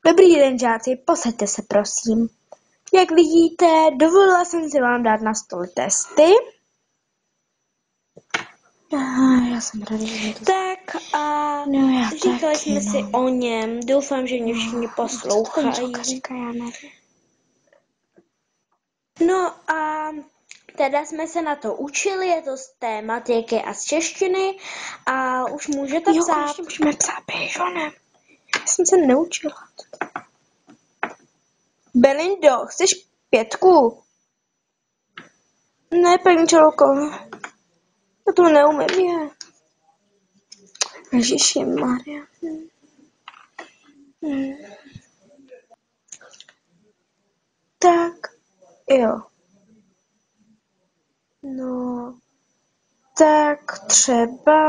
Dobrý den, žáci, posaďte se, prosím. Jak vidíte, dovolila jsem si vám dát na stůl testy. Já jsem ráda, že to... Tak a říkali jsme si o něm. Doufám, že mě všichni poslouchají. No a teda jsme se na to učili, je to z té matiky a z češtiny a už můžete psát. Jo, konečně můžeme psát, běž, ne? Já jsem se neučila. Belindo, chceš 5? Ne, paní Čelko. Já to neumím, je. Ježišimarja. Tak, jo. No, tak třeba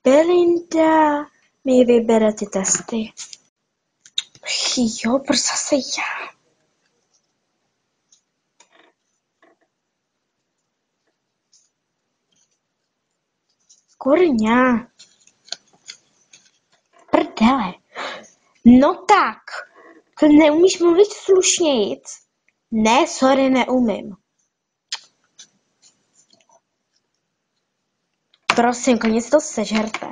Belinda mi vybere ty testy. Jo, proč zase já? Kurňa. Prdele. No tak, to neumíš mluvit slušnějc? Ne, sorry, neumím. Prosím, konec to sežerte.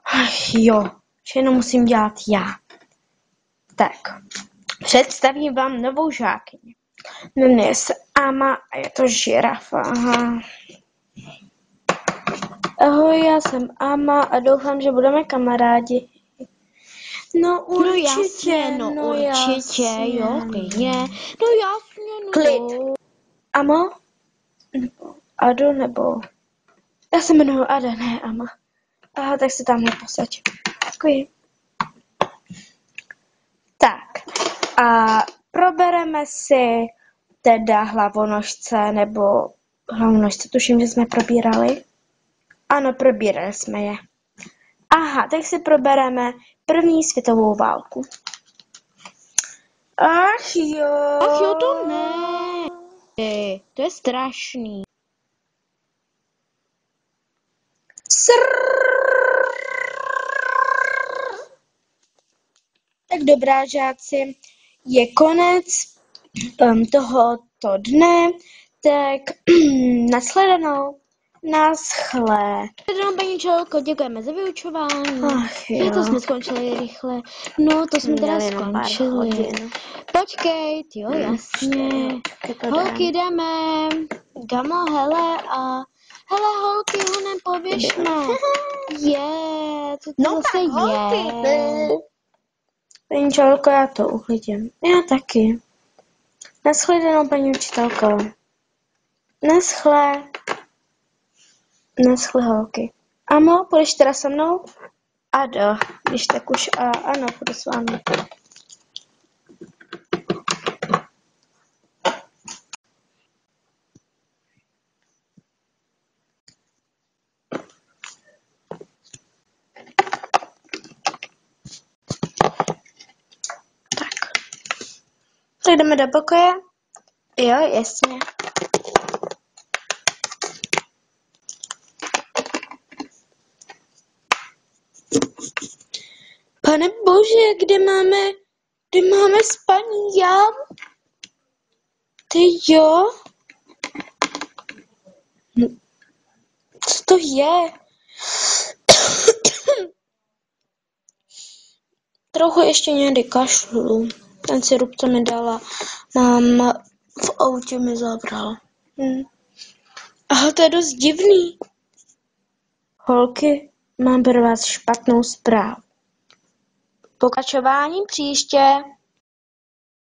Ach jo, všechno musím dělat já. Tak, představím vám novou žákyni. Jmenuje se Ama a je to žirafa. Aha. Ahoj, já jsem Ama a doufám, že budeme kamarádi. No určitě, no určitě, jasně. jo, klidně. No jasně, no. Klid. Amo? Nebo Ado, nebo... Já se jmenuji Ada, ne Ama. Aha, tak se tamhle posaď. Děkuji. Tak, a probereme si teda hlavonožce, nebo hlavonožce, tuším, že jsme probírali. Ano, probírali jsme je. Aha, tak si probereme první světovou válku. Ach jo, to ne. To je strašný. Tak dobrá, žáci, je konec tohoto dne, tak nashledanou. Naschle. Dobrou, paní Čelko, děkujeme za vyučování. Ach jo. To jsme skončili rychle. No, to jsme teda skončili. Počkej, jo, jasně. Holky, jdeme. Gamo, hele a... Hele, holky, honem pověšme. Co to zase je? Paní Čelko, já to uklidím. Já taky. Nashledanou, paní učitelko. Naschle, holky. Amo, půjdeš teda se mnou? Ado, když tak už ano, půjdu s vámi. Tak jdeme do pokoje? Jo, jasně. Pane bože, kde máme spaní jam? Ty jo? Co to je? Trochu ještě někdy kašlu. Ten sirup, co mi dala, mám v autě mi zabral. Aha, to je dost divný. Holky, mám pro vás špatnou zprávu. Pokračování příště.